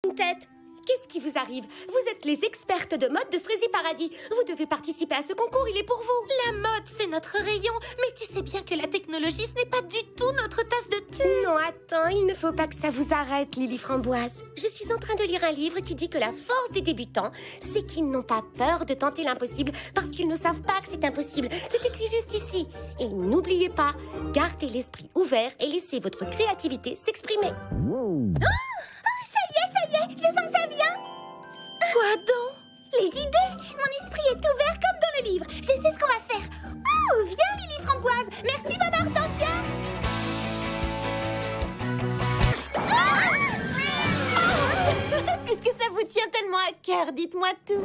Une tête. Qu'est-ce qui vous arrive? Vous êtes les expertes de mode de Frézy Paradis. Vous devez participer à ce concours, il est pour vous. La mode, c'est notre rayon. Mais tu sais bien que la technologie, ce n'est pas du tout notre tasse de thé. Non, attends, il ne faut pas que ça vous arrête, Lily Framboise. Je suis en train de lire un livre qui dit que la force des débutants, c'est qu'ils n'ont pas peur de tenter l'impossible parce qu'ils ne savent pas que c'est impossible. C'est écrit juste ici. Et n'oubliez pas, gardez l'esprit ouvert et laissez votre créativité s'exprimer. Ça y est, je sens que ça vient. Quoi donc? Les idées. Mon esprit est ouvert comme dans le livre. Je sais ce qu'on va faire. Oh, viens Lily Framboise. Merci maman Hortensia. Puisque ça vous tient tellement à cœur, dites-moi tout.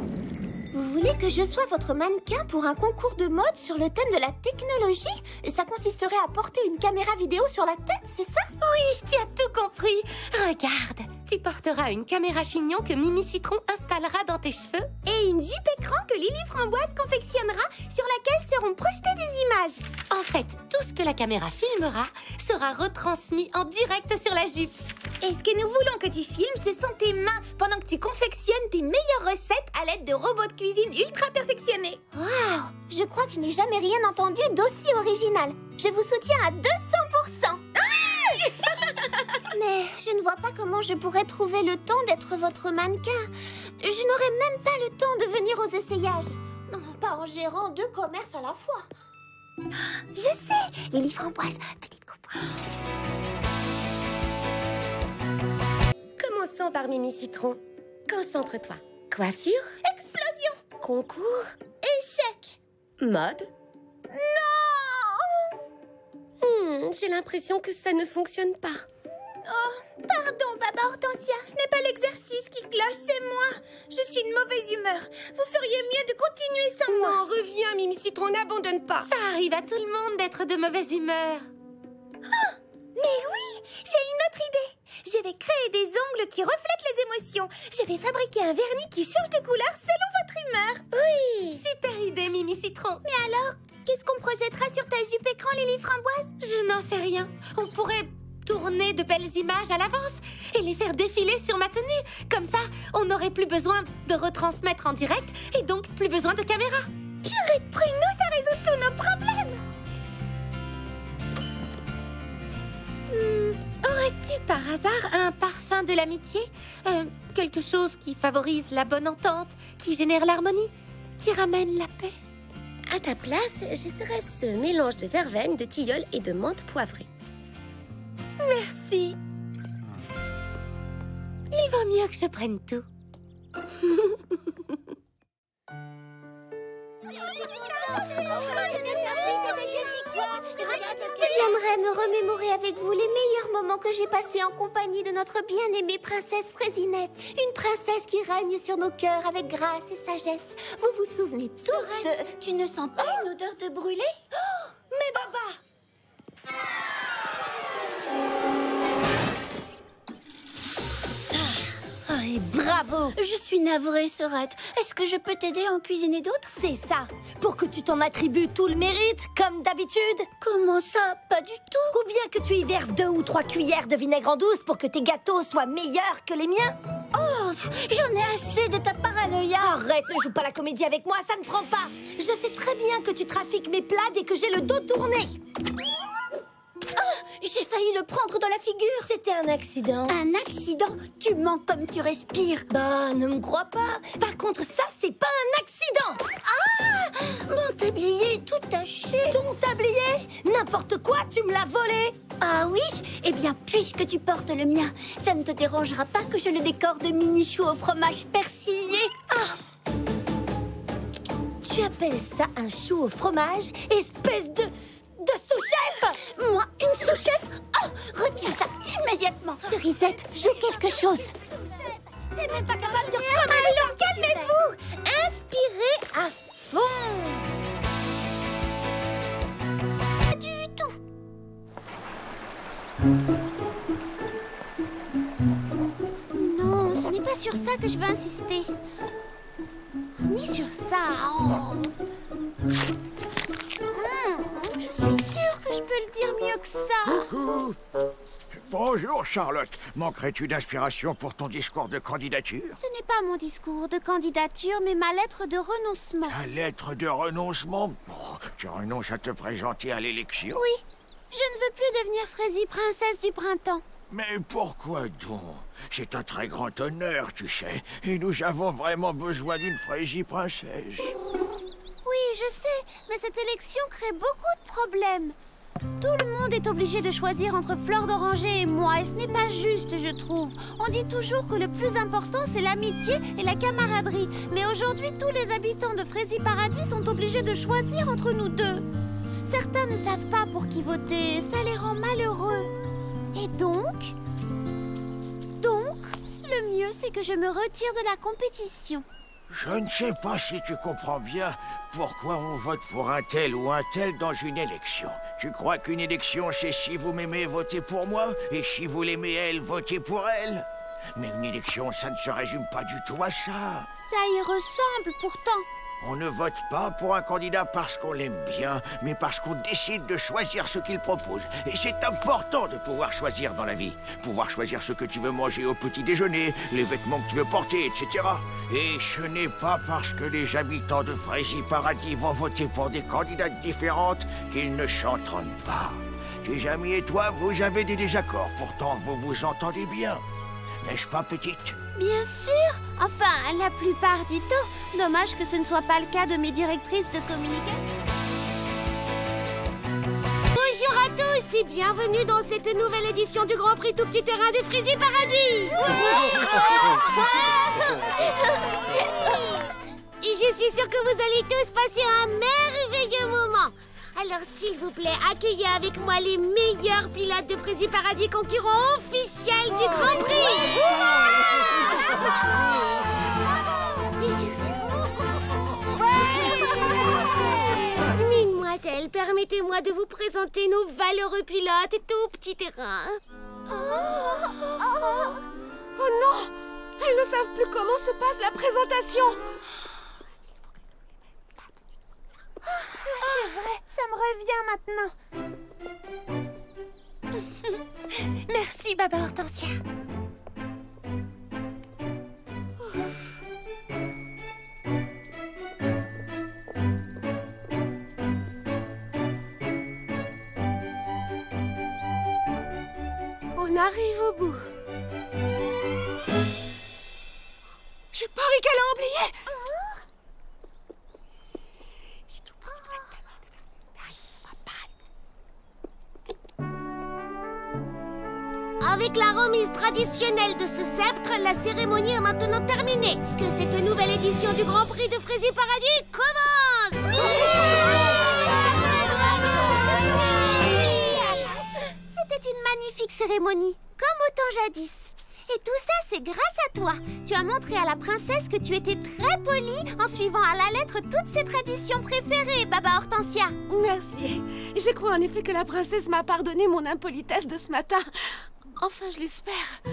Vous voulez que je sois votre mannequin pour un concours de mode sur le thème de la technologie? Ça consisterait à porter une caméra vidéo sur la tête, c'est ça? Oui, tu as tout compris. Regarde, tu porteras une caméra chignon que Mimi Citron installera dans tes cheveux. Et une jupe écran que Lily Framboise confectionnera sur laquelle seront projetées des images. En fait, tout ce que la caméra filmera sera retransmis en direct sur la jupe. Et ce que nous voulons que tu filmes, ce sont tes mains pendant que tu confectionnes tes meilleures recettes à l'aide de robots de cuisine ultra perfectionnés. Waouh! Je crois que je n'ai jamais rien entendu d'aussi original. Je vous soutiens à 200%. Mais je ne vois pas comment je pourrais trouver le temps d'être votre mannequin. Je n'aurais même pas le temps de venir aux essayages. Non, pas en gérant 2 commerces à la fois. Je sais, Lily Framboise, petite coupe. Commençons par Mimi Citron. Concentre-toi. Coiffure? Explosion! Concours? Échec! Mode? Non! J'ai l'impression que ça ne fonctionne pas. Oh, pardon, Papa Hortensia. Ce n'est pas l'exercice qui cloche, c'est moi. Je suis de mauvaise humeur. Vous feriez mieux de continuer sans moi. Non, reviens, Mimi Citron, n'abandonne pas. Ça arrive à tout le monde d'être de mauvaise humeur. Mais oui, j'ai une autre idée. Je vais créer des ongles qui reflètent les émotions. Je vais fabriquer un vernis qui change de couleur selon votre humeur. Oui. Super idée, Mimi Citron. Mais alors, qu'est-ce qu'on projettera sur ta jupe écran, Lily Framboise? Je n'en sais rien. On pourrait tourner de belles images à l'avance et les faire défiler sur ma tenue. Comme ça, on n'aurait plus besoin de retransmettre en direct et donc plus besoin de caméra. Purée de pruneaux, ça résout tous nos problèmes. Aurais-tu par hasard un parfum de l'amitié? Quelque chose qui favorise la bonne entente, qui génère l'harmonie, qui ramène la paix? À ta place, j'essaierai ce mélange de verveine, de tilleul et de menthe poivrée. Merci. Il vaut mieux que je prenne tout. J'aimerais me remémorer avec vous les meilleurs moments que j'ai passés en compagnie de notre bien-aimée princesse Frésinette. Une princesse qui règne sur nos cœurs avec grâce et sagesse. Vous vous souvenez tous de... Tu ne sens pas une odeur de brûlé? Mais Baba! Et bravo! Je suis navrée, Sorette. Est-ce que je peux t'aider à en cuisiner d'autres? C'est ça, pour que tu t'en attribues tout le mérite, comme d'habitude. Comment ça? Pas du tout. Ou bien que tu y verses 2 ou 3 cuillères de vinaigre en douce pour que tes gâteaux soient meilleurs que les miens. Oh, j'en ai assez de ta paranoïa. Arrête, ne joue pas la comédie avec moi, ça ne prend pas. Je sais très bien que tu trafiques mes plats dès que j'ai le dos tourné. J'ai failli le prendre dans la figure. C'était un accident. Un accident? Tu mens comme tu respires. Bah, ne me crois pas. Par contre, ça, c'est pas un accident. Mon tablier est tout taché. Ton tablier? N'importe quoi, tu me l'as volé. Ah oui? Eh bien, puisque tu portes le mien, ça ne te dérangera pas que je le décore de mini-choux au fromage persillé. Tu appelles ça un chou au fromage, espèce de sous-chef? Moi, une sous-chef? Oh, retiens ça immédiatement. Cerisette, j'ai quelque chose. T'es même pas capable de... Alors calmez-vous. Inspirez à fond. Pas du tout. Non, ce n'est pas sur ça que je veux insister. Ni sur ça. Oh. Je suis sûre que je peux le dire mieux que ça. Coucou. Bonjour, Charlotte. Manquerais-tu d'inspiration pour ton discours de candidature? Ce n'est pas mon discours de candidature, mais ma lettre de renoncement. Ta lettre de renoncement? Tu renonces à te présenter à l'élection? Oui, je ne veux plus devenir Frésie princesse du printemps. Mais pourquoi donc? C'est un très grand honneur, tu sais. Et nous avons vraiment besoin d'une Frésie princesse. Oui, je sais, mais cette élection crée beaucoup de problèmes. Tout le monde est obligé de choisir entre Fleur d'Oranger et moi, et ce n'est pas juste, je trouve. On dit toujours que le plus important, c'est l'amitié et la camaraderie. Mais aujourd'hui, tous les habitants de Frésie Paradis sont obligés de choisir entre nous deux. Certains ne savent pas pour qui voter, ça les rend malheureux. Et donc, le mieux, c'est que je me retire de la compétition. Je ne sais pas si tu comprends bien pourquoi on vote pour un tel ou un tel dans une élection. Tu crois qu'une élection, c'est si vous m'aimez, votez pour moi, et si vous l'aimez elle, votez pour elle? Mais une élection, ça ne se résume pas du tout à ça. Ça y ressemble pourtant. On ne vote pas pour un candidat parce qu'on l'aime bien, mais parce qu'on décide de choisir ce qu'il propose. Et c'est important de pouvoir choisir dans la vie. Pouvoir choisir ce que tu veux manger au petit déjeuner, les vêtements que tu veux porter, etc. Et ce n'est pas parce que les habitants de Frésie Paradis vont voter pour des candidates différentes qu'ils ne s'entendent pas. Tes amis et toi, vous avez des désaccords. Pourtant, vous vous entendez bien. N'est-ce pas, petite? Bien sûr. Enfin, la plupart du temps. Dommage que ce ne soit pas le cas de mes directrices de communication. Bonjour à tous et bienvenue dans cette nouvelle édition du Grand Prix Tout Petit Terrain de Frésie Paradis. Et je suis sûre que vous allez tous passer un merveilleux moment. Alors s'il vous plaît, accueillez avec moi les meilleurs pilotes de Frésie Paradis, concurrents officiels du Grand Prix. Mesdemoiselles, permettez-moi de vous présenter nos valeureux pilotes Tout Petit Terrain. Oh non! Elles ne savent plus comment se passe la présentation. C'est vrai, ça me revient maintenant. Merci, Baba Hortensia. On arrive au bout. Je parie qu'elle a oublié. Avec la remise traditionnelle de ce sceptre, la cérémonie est maintenant terminée. Que cette nouvelle édition du Grand Prix de Frésie Paradis commence. C'était une magnifique cérémonie, comme au temps jadis. Et tout ça, c'est grâce à toi. Tu as montré à la princesse que tu étais très polie en suivant à la lettre toutes ses traditions préférées, Baba Hortensia. Merci. Je crois en effet que la princesse m'a pardonné mon impolitesse de ce matin. Enfin, je l'espère. Je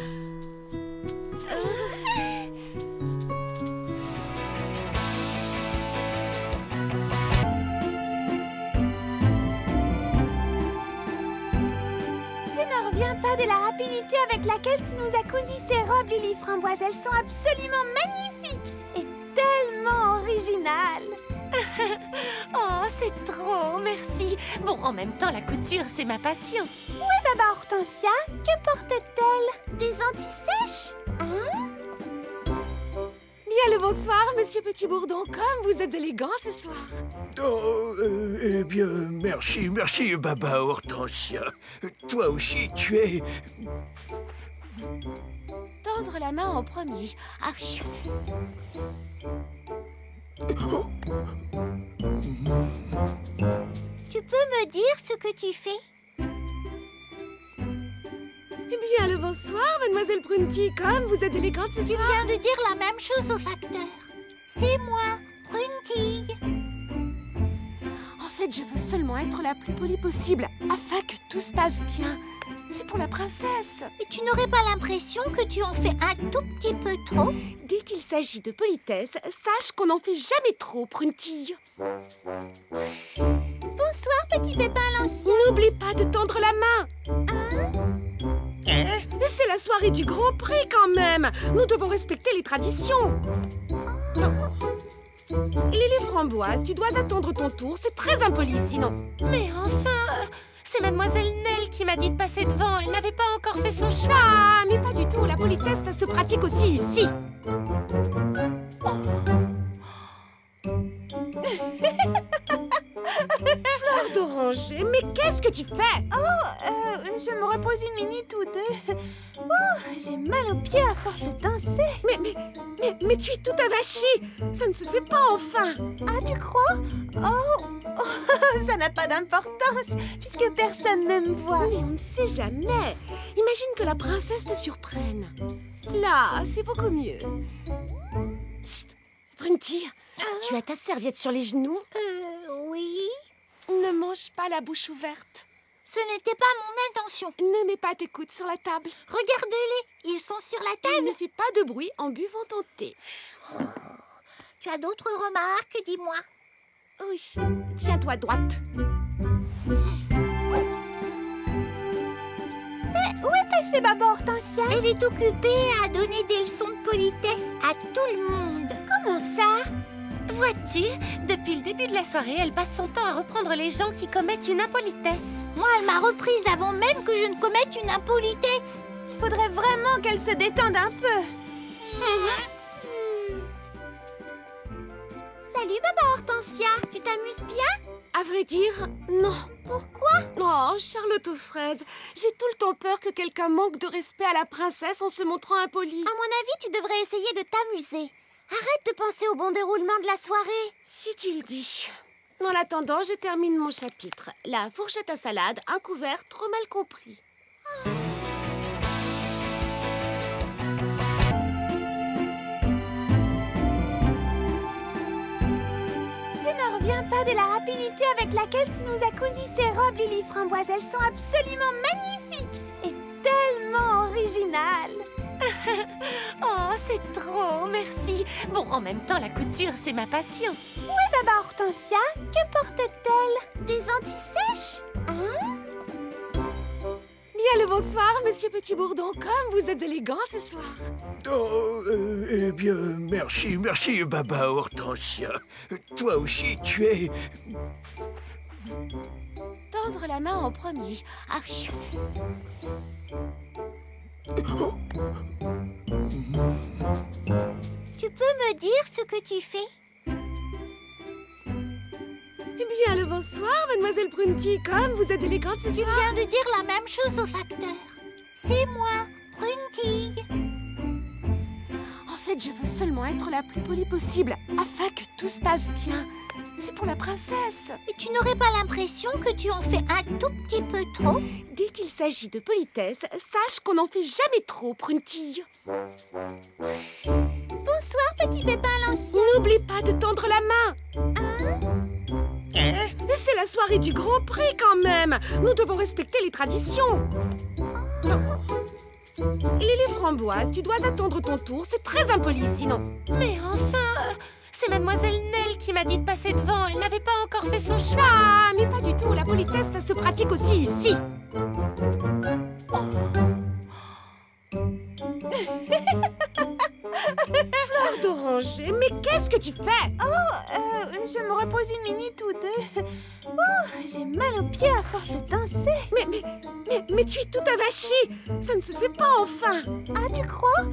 ne reviens pas de la rapidité avec laquelle tu nous as cousu ces robes, Lily Framboise. Elles sont absolument magnifiques et tellement originales. Oh, c'est trop, merci. Bon, en même temps, la couture, c'est ma passion. Où est Baba Hortensia? Que porte-t-elle? Des anti-sèches? Hein? Bien le bonsoir, monsieur Petit Bourdon. Comme vous êtes élégant ce soir. Oh, eh bien, merci, Baba Hortensia. Toi aussi, tu es... Tendre la main en premier. Ah oui. Tu peux me dire ce que tu fais? Bien le bonsoir, mademoiselle Prunty. Comme vous êtes élégante ce soir. Tu viens de dire la même chose au facteur. C'est moi, Prunty. En fait, je veux seulement être la plus polie possible, afin que tout se passe bien. C'est pour la princesse. Et tu n'aurais pas l'impression que tu en fais un tout petit peu trop? Dès qu'il s'agit de politesse, sache qu'on n'en fait jamais trop, Prunty. Bonsoir, petit pépin l'ancien. N'oublie pas de tendre la main. C'est la soirée du Grand Prix quand même. Nous devons respecter les traditions. Lily Framboise, tu dois attendre ton tour. C'est très impoli sinon. Mais enfin, c'est Mademoiselle Nell qui m'a dit de passer devant. Elle n'avait pas encore fait son choix. Ah, mais pas du tout. La politesse, ça se pratique aussi ici. Fleur d'oranger, mais qu'est-ce que tu fais? Je me repose une minute ou deux. J'ai mal aux pieds à force de danser. Mais tu es tout avachi. Ça ne se fait pas enfin. Ah, tu crois? Ça n'a pas d'importance, puisque personne ne me voit. Mais on ne sait jamais. Imagine que la princesse te surprenne. Là, c'est beaucoup mieux. Psst, Prunty, tu as ta serviette sur les genoux? Oui. Ne mange pas la bouche ouverte. Ce n'était pas mon intention. Ne mets pas tes coudes sur la table. Regardez-les, ils sont sur la Et table. ne fais pas de bruit en buvant ton thé. Tu as d'autres remarques, dis-moi. Oui, tiens-toi droite. Où est passée maman Hortensia? Elle est occupée à donner des leçons de politesse à tout le monde. Comment ça? Vois-tu, depuis le début de la soirée, elle passe son temps à reprendre les gens qui commettent une impolitesse. Moi, elle m'a reprise avant même que je ne commette une impolitesse. Il faudrait vraiment qu'elle se détende un peu. Salut, Baba Hortensia. Tu t'amuses bien? À vrai dire, non. Pourquoi? Oh, Charlotte aux fraises, j'ai tout le temps peur que quelqu'un manque de respect à la princesse en se montrant impoli. À mon avis, tu devrais essayer de t'amuser. Arrête de penser au bon déroulement de la soirée. Si tu le dis. En attendant, je termine mon chapitre. La fourchette à salade, un couvert trop mal compris. Je ne reviens pas de la rapidité avec laquelle tu nous as cousu ces robes, Lily Framboise. Elles sont absolument magnifiques et tellement originales. Oh, c'est trop, merci. Bon, en même temps, la couture, c'est ma passion. Où est Baba Hortensia? Que porte-t-elle? Des anti-sèches? Bien le bonsoir, monsieur Petit Bourdon. Comme vous êtes élégant ce soir. Oh, eh bien, merci, Baba Hortensia. Toi aussi, tu es... Tendre la main en premier. Ah oui. Tu peux me dire ce que tu fais? Bien le bonsoir, mademoiselle Prunty. Comme vous êtes élégante ce Tu soir. viens de dire la même chose au facteur. C'est moi, Prunty. En fait, je veux seulement être la plus polie possible, afin que tout se passe bien. C'est pour la princesse. Et tu n'aurais pas l'impression que tu en fais un tout petit peu trop? Dès qu'il s'agit de politesse, sache qu'on n'en fait jamais trop, Prunty. Bonsoir, petit pépin l'ancien. N'oublie pas de tendre la main. C'est la soirée du Grand Prix quand même. Nous devons respecter les traditions. Lily Framboise, tu dois attendre ton tour. C'est très impoli sinon. Mais enfin, c'est Mademoiselle Nell qui m'a dit de passer devant. Elle n'avait pas encore fait son choix. Ah, mais pas du tout. La politesse, ça se pratique aussi ici. Fleur d'oranger, mais qu'est-ce que tu fais? Je me repose une minute ou deux. J'ai mal aux pieds à force de danser. Mais tu es tout avachi. Ça ne se fait pas enfin. Ah, tu crois?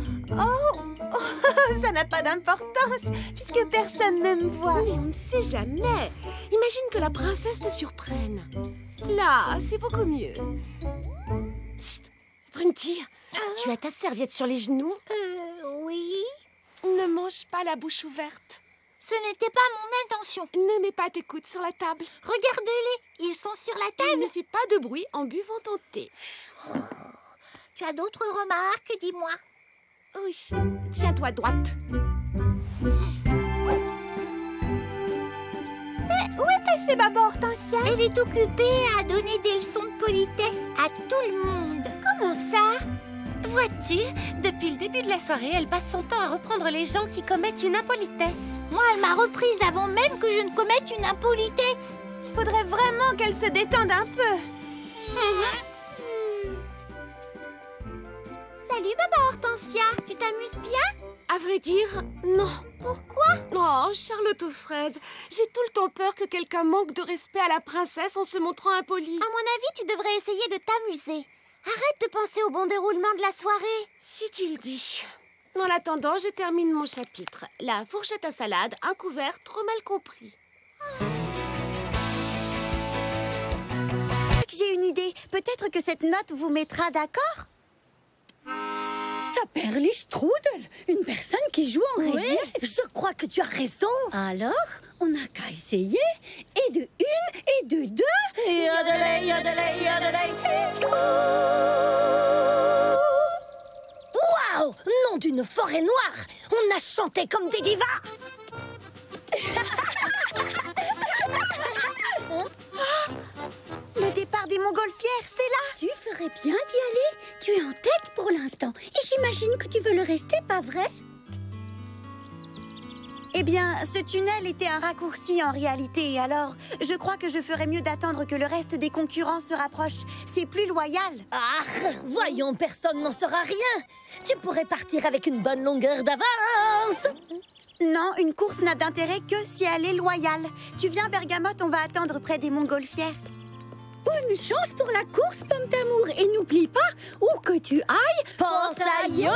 Ça n'a pas d'importance, puisque personne ne me voit. Mais on ne sait jamais. Imagine que la princesse te surprenne. Là, c'est beaucoup mieux. Psst, Prunty, tu as ta serviette sur les genoux? Oui. Ne mange pas la bouche ouverte. Ce n'était pas mon intention. Ne mets pas tes coudes sur la table. Regardez-les, ils sont sur la Et table. ne fais pas de bruit en buvant ton thé. Tu as d'autres remarques, dis-moi. Oui, tiens-toi droite. Où est passée maman Hortensia? Elle est occupée à donner des leçons de politesse à tout le monde. Comment ça? Vois-tu, depuis le début de la soirée, elle passe son temps à reprendre les gens qui commettent une impolitesse. Moi, elle m'a reprise avant même que je ne commette une impolitesse. Il faudrait vraiment qu'elle se détende un peu. Salut, Baba Hortensia. Tu t'amuses bien? À vrai dire, non. Pourquoi? Oh, Charlotte aux fraises, j'ai tout le temps peur que quelqu'un manque de respect à la princesse en se montrant impoli. À mon avis, tu devrais essayer de t'amuser. Arrête de penser au bon déroulement de la soirée. Si tu le dis. En attendant, je termine mon chapitre. La fourchette à salade, un couvert trop mal compris. J'ai une idée. Peut-être que cette note vous mettra d'accord? Saperli-Strudel, une personne qui joue en relief. Je crois que tu as raison. Alors, on n'a qu'à essayer. Et de une, et de deux. Yodelay, yodelay, yodelay. Waouh! Nom d'une forêt noire! On a chanté comme des divas! Le départ des montgolfières, c'est là! Tu ferais bien d'y aller. Tu es en tête pour l'instant. Et j'imagine que tu veux le rester, pas vrai? Eh bien, ce tunnel était un raccourci en réalité, alors je crois que je ferais mieux d'attendre que le reste des concurrents se rapproche. C'est plus loyal. Ah, voyons, personne n'en saura rien. Tu pourrais partir avec une bonne longueur d'avance. Non, une course n'a d'intérêt que si elle est loyale. Tu viens, Bergamote, on va attendre près des montgolfières. Bonne chance pour la course, Pomme d'amour. Et n'oublie pas, où que tu ailles, Pense à yodeler.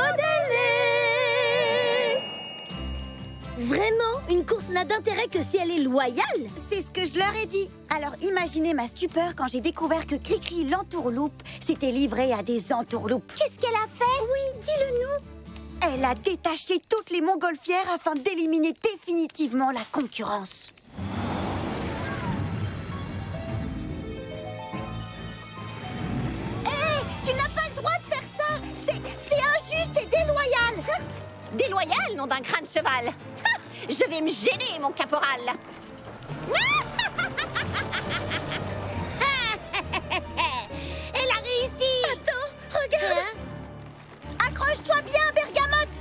Vraiment, une course n'a d'intérêt que si elle est loyale. C'est ce que je leur ai dit. Alors imaginez ma stupeur quand j'ai découvert que Cricri l'entourloupe s'était livrée à des entourloupes. Qu'est-ce qu'elle a fait? Oui, dis-le-nous. Elle a détaché toutes les montgolfières afin d'éliminer définitivement la concurrence. Hé, tu n'as pas le droit de faire ça. C'est injuste et déloyal. Déloyal, nom d'un crâne cheval. Je vais me gêner, mon caporal. Elle a réussi! Attends, regarde. Accroche-toi bien, Bergamote.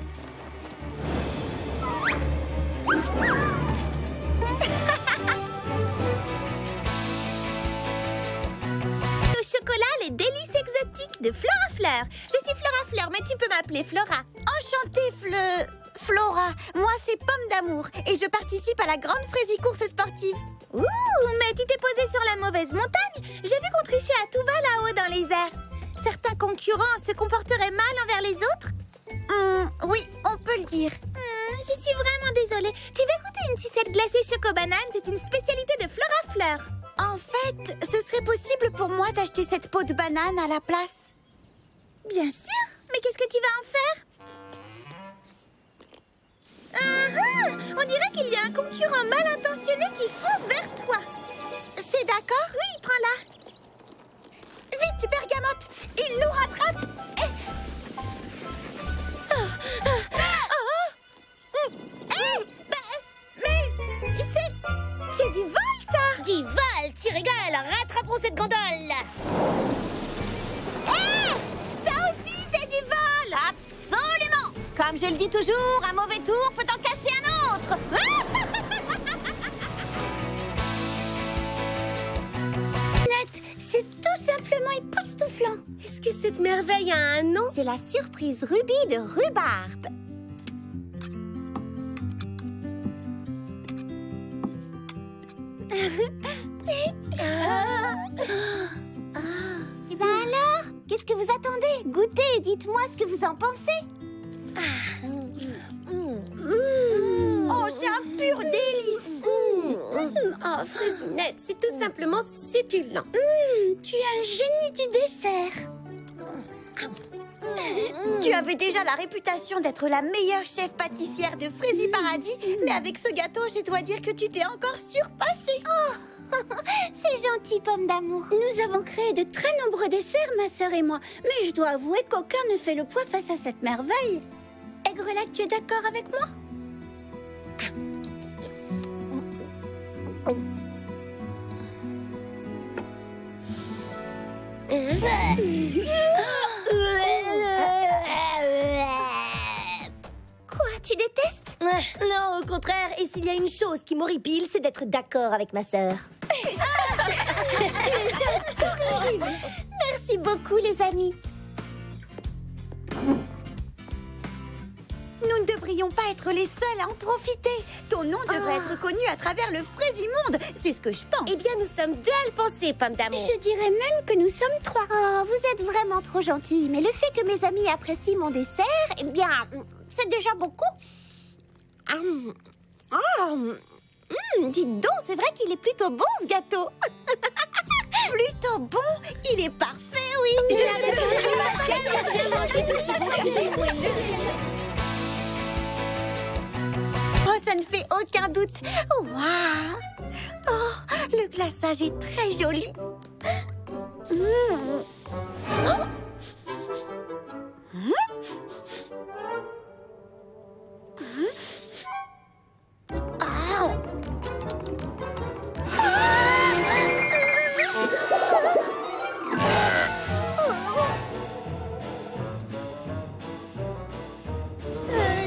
Au chocolat, les délices exotiques de Flora Fleur. Je suis Flora Fleur, mais tu peux m'appeler Flora. Enchantée, Flora. Moi, c'est Pomme d'amour et je participe à la grande fraisicourse sportive. Ouh, mais tu t'es posée sur la mauvaise montagne. J'ai vu qu'on trichait à tout va là-haut dans les airs. Certains concurrents se comporteraient mal envers les autres. Oui, on peut le dire. Je suis vraiment désolée. Tu veux goûter une sucette glacée choco-banane? C'est une spécialité de Flora Fleur. En fait, ce serait possible pour moi d'acheter cette peau de banane à la place. Bien sûr. Mais qu'est-ce que tu vas en faire? On dirait qu'il y a un concurrent mal intentionné qui fonce vers toi. C'est d'accord? Oui, prends-la. Vite, Bergamote! Il nous rattrape! Mais c'est du vol, ça. Du vol, tu rigoles. Rattrapons cette gondole. Ça aussi, c'est du vol. Absolument. Comme je le dis toujours, un mauvais tour peut en cacher un autre. C'est tout simplement époustouflant. Est-ce que cette merveille a un nom? C'est la surprise rubis de rhubarbe. Et ben alors, qu'est-ce que vous attendez? Goûtez et dites-moi ce que vous en pensez. Oh, c'est un pur délice! Oh, Fraisinette, c'est tout simplement succulent. Tu es un génie du dessert. Tu avais déjà la réputation d'être la meilleure chef pâtissière de Fraisi Paradis, mais avec ce gâteau, je dois dire que tu t'es encore surpassée. C'est gentil, Pomme d'amour. Nous avons créé de très nombreux desserts, ma sœur et moi. Mais je dois avouer qu'aucun ne fait le poids face à cette merveille. Aigrelette, tu es d'accord avec moi? Quoi, tu détestes? Non, au contraire. Et s'il y a une chose qui m'horripile, c'est d'être d'accord avec ma sœur. Merci beaucoup, les amis. devrions pas être les seuls à en profiter. Ton nom devrait être connu à travers le Fraisimonde. C'est ce que je pense. Eh bien, nous sommes deux à le penser, Pomme d'amour. Je dirais même que nous sommes 3. Oh, vous êtes vraiment trop gentille. Mais le fait que mes amis apprécient mon dessert, eh bien, c'est déjà beaucoup. Dites donc, c'est vrai qu'il est plutôt bon, ce gâteau. Plutôt bon, il est parfait, oui. Oh, ça ne fait aucun doute. Waouh. Oh, le glaçage est très joli. Oh.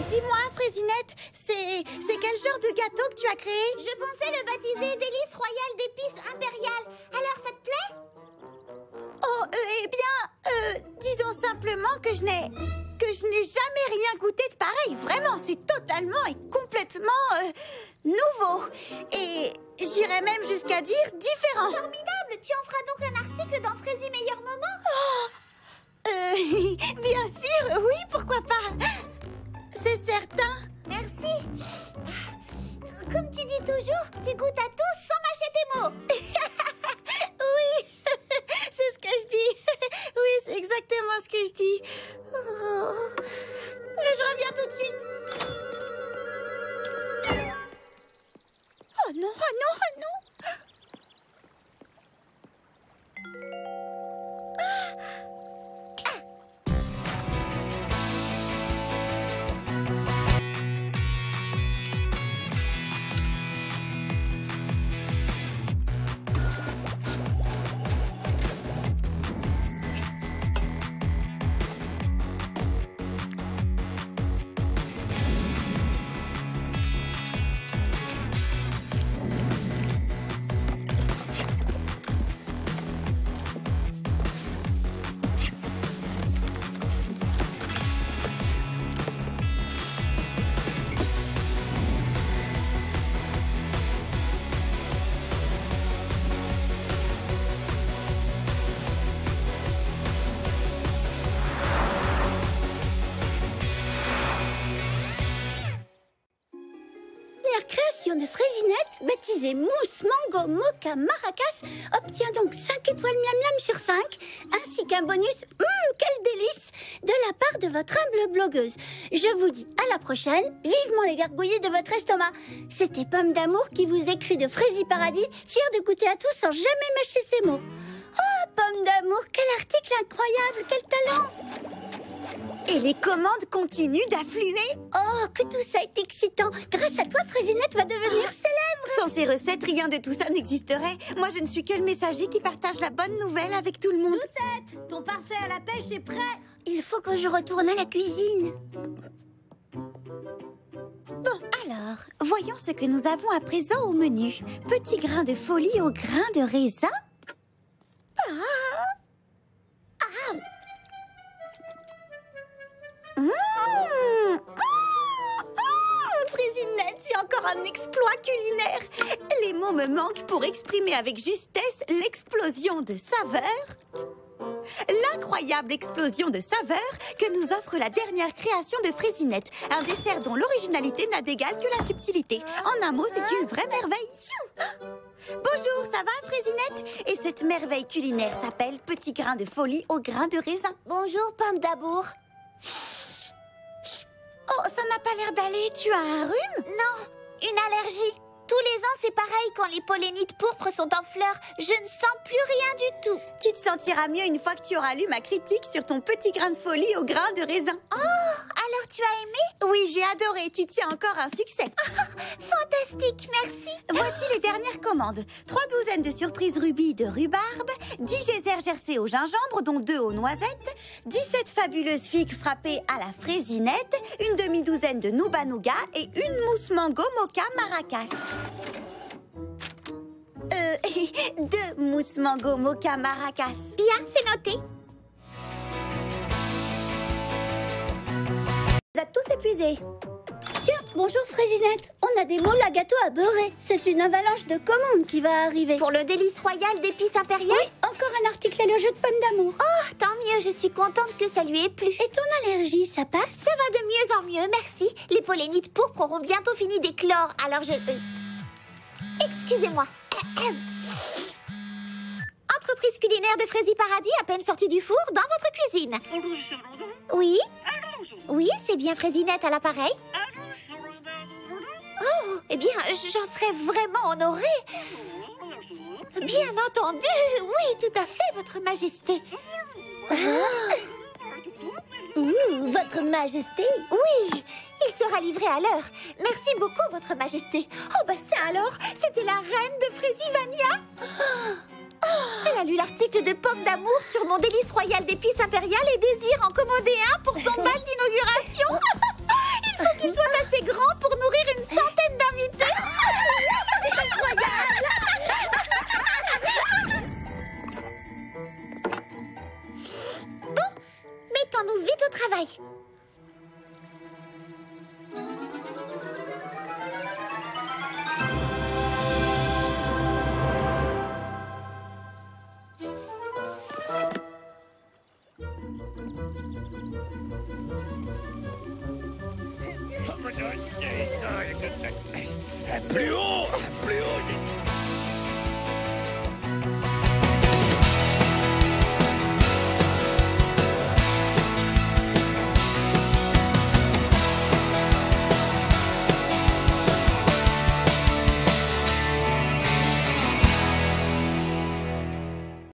Dis-moi, Fraisinette, c'est quel genre de gâteau que tu as créé? Je pensais le baptiser délice royale d'épices impériales. Alors, ça te plaît? Oh, eh bien, disons simplement que je n'ai jamais rien goûté de pareil. Vraiment, c'est totalement et complètement nouveau. Et j'irais même jusqu'à dire différent. Formidable. Tu en feras donc un article dans Fraisie Meilleur Moment? Bien sûr, oui, pourquoi pas. C'est certain. Merci. Comme tu dis toujours, tu goûtes à tout sans mâcher tes mots. Oui, c'est ce que je dis. Oui, c'est exactement ce que je dis. Oh. Je reviens tout de suite. Oh non, oh non, oh non. Création de Fraisinette, baptisée Mousse Mango Mocha Maracas, obtient donc 5 étoiles miam miam sur 5, ainsi qu'un bonus, quel délice, de la part de votre humble blogueuse. Je vous dis à la prochaine, vivement les gargouillis de votre estomac. C'était Pomme d'amour qui vous écrit de Fraisie Paradis, fière de goûter à tout sans jamais mâcher ses mots. Oh, Pomme d'amour, quel article incroyable, quel talent! Et les commandes continuent d'affluer. Oh, que tout ça est excitant. Grâce à toi, Fraisinette va devenir célèbre. Sans ces recettes, rien de tout ça n'existerait. Moi, je ne suis que le messager qui partage la bonne nouvelle avec tout le monde. Doucette, ton parfait à la pêche est prêt. Il faut que je retourne à la cuisine. Bon, alors, voyons ce que nous avons à présent au menu. Petit grain de folie au grain de raisin. Fraisinette, c'est encore un exploit culinaire. Les mots me manquent pour exprimer avec justesse l'explosion de saveurs. L'incroyable explosion de saveurs que nous offre la dernière création de Fraisinette. Un dessert dont l'originalité n'a d'égal que la subtilité. En un mot, c'est une vraie merveille. Bonjour, ça va, Fraisinette? Et cette merveille culinaire s'appelle Petit grain de folie au grain de raisin. Bonjour, Pomme d'amour. Oh, ça n'a pas l'air d'aller. Tu as un rhume? Non, une allergie. Tous les ans, c'est pareil quand les pollinites pourpres sont en fleurs. Je ne sens plus rien du tout. Tu te sentiras mieux une fois que tu auras lu ma critique sur ton petit grain de folie au grain de raisin. Oh, alors tu as aimé? Oui, j'ai adoré. Tu tiens encore un succès. Fantastique, merci. Voici les dernières commandes. 3 douzaines de surprises rubis de rhubarbe, 10 geysers gercés au gingembre, dont 2 aux noisettes, 17 fabuleuses figues frappées à la fraisinette, une demi-douzaine de nouba nougat et une mousse mango mocha maracas. 2 mousses mango mocha maracas. Bien, c'est noté. Vous êtes tous épuisés. Bonjour Fraisinette, on a des moules à gâteau à beurrer. C'est une avalanche de commandes qui va arriver. Pour le délice royal d'épices impériales? Oui, encore un article et le jeu de pommes d'amour. Oh, tant mieux, je suis contente que ça lui ait plu. Et ton allergie, ça passe? Ça va de mieux en mieux, merci. Les pollinites pourpres auront bientôt fini d'éclore, alors je... Excusez-moi. Entreprise culinaire de Fraisie Paradis, à peine sortie du four, dans votre cuisine. Oui? Oui, c'est bien Fraisinette à l'appareil. Oh, eh bien, j'en serais vraiment honorée. Bien entendu, oui, tout à fait, votre majesté. Votre majesté? Oui, il sera livré à l'heure. Merci beaucoup, votre majesté. Oh, bah ça alors, c'était la reine de Fraisivania. Elle a lu l'article de Pommes d'amour sur mon délice royal d'épices impériales et désire en commander un pour son bal d'inauguration. Il faut qu'il soit assez grand pour nourrir une centaine d'invités. C'est incroyable. Bon, mettons-nous vite au travail. Plus haut, plus haut.